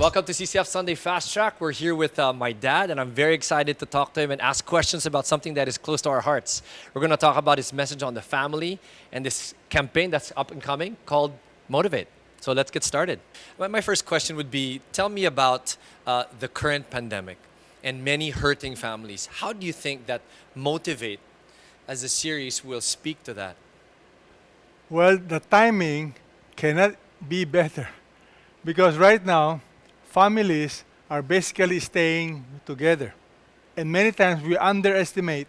Welcome to CCF Sunday Fast Track. We're here with my dad, and I'm very excited to talk to him and ask questions about something that is close to our hearts. We're going to talk about his message on the family and this campaign that's up and coming called Motivate. So let's get started. My first question would be, tell me about the current pandemic and many hurting families. How do you think that Motivate as a series will speak to that? Well, the timing cannot be better because right now, families are basically staying together. And many times we underestimate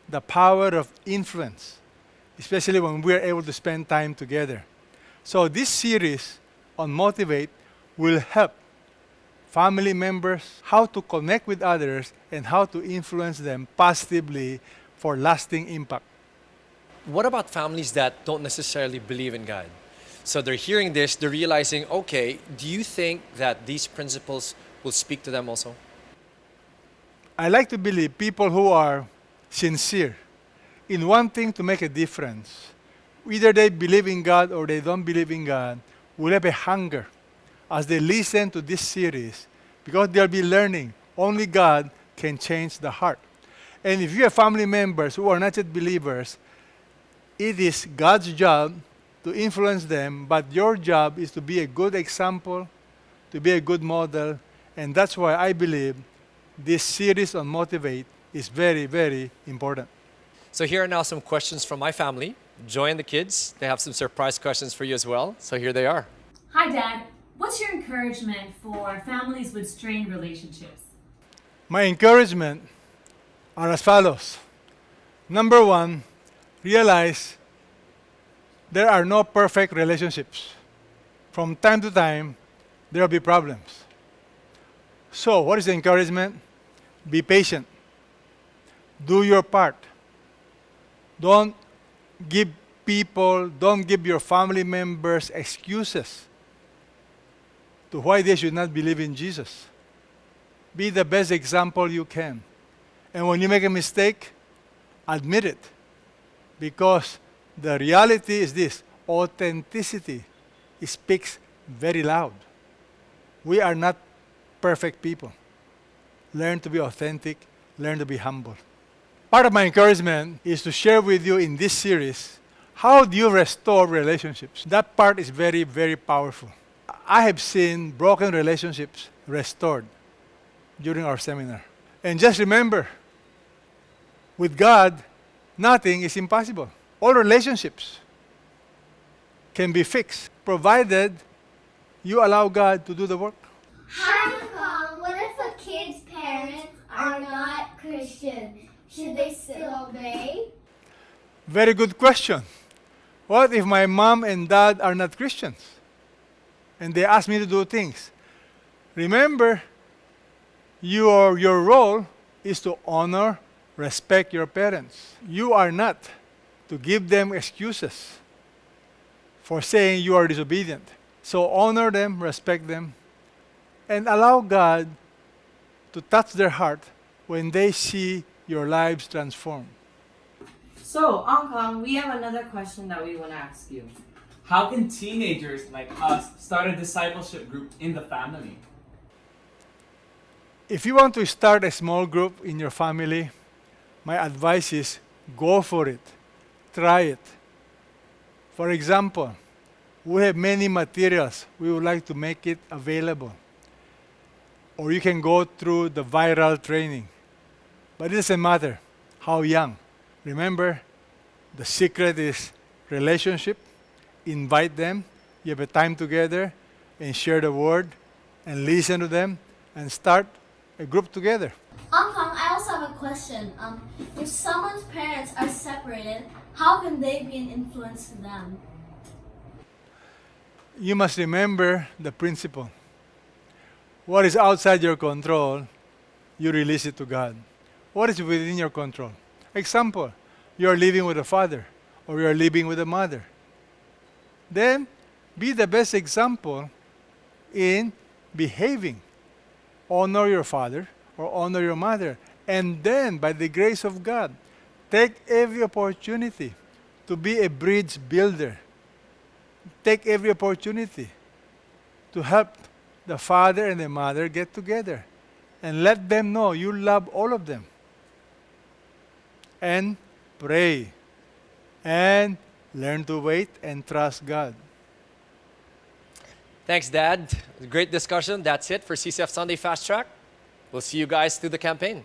the power of influence, especially when we're able to spend time together. So, this series on Motivate will help family members how to connect with others and how to influence them positively for lasting impact. What about families that don't necessarily believe in God? So they're hearing this, they're realizing, okay, do you think that these principles will speak to them also? I like to believe people who are sincere in wanting to make a difference, either they believe in God or they don't believe in God, will have a hunger as they listen to this series because they'll be learning only God can change the heart. And if you have family members who are not yet believers, it is God's job to influence them, but your job is to be a good example, to be a good model, and that's why I believe this series on Motivate is very, very important. So here are now some questions from my family. Joy and the kids, they have some surprise questions for you as well. So here they are. Hi, Dad. What's your encouragement for families with strained relationships? My encouragement are as follows. Number one, realize there are no perfect relationships. From time to time, there will be problems. So, what is the encouragement? Be patient. Do your part. Don't give don't give your family members excuses to why they should not believe in Jesus. Be the best example you can. And when you make a mistake, admit it. Because the reality is this authenticity speaks very loud. We are not perfect people. Learn to be authentic, learn to be humble. Part of my encouragement is to share with you in this series how do you restore relationships. That part is very, very powerful. I have seen broken relationships restored during our seminar. And just remember, with God, nothing is impossible. All relationships can be fixed, provided you allow God to do the work. Hi, Mom. What if a kid's parents are not Christian? Should they still obey? Very good question. What if my mom and dad are not Christians? And they ask me to do things. Remember, your role is to honor, respect your parents. You are not to give them excuses for saying you are disobedient. So honor them, respect them, and allow God to touch their heart when they see your lives transformed. So, Angkang, we have another question that we want to ask you. How can teenagers like us start a discipleship group in the family? If you want to start a small group in your family, my advice is go for it. Try it. For example, we have many materials. We would like to make it available. Or you can go through the viral training. But it doesn't matter how young. Remember, the secret is relationship. Invite them. You have a time together and share the word and listen to them and start a group together. Uncle, I also have a question. If someone's parents are separated, how can they be an influence to them? You must remember the principle. What is outside your control, you release it to God. What is within your control? Example, you are living with a father or you are living with a mother. Then be the best example in behaving. Honor your father or honor your mother. And then, by the grace of God, take every opportunity to be a bridge builder. Take every opportunity to help the father and the mother get together and let them know you love all of them. And pray. And learn to wait and trust God. Thanks, Dad. Great discussion. That's it for CCF Sunday Fast Track. We'll see you guys through the campaign.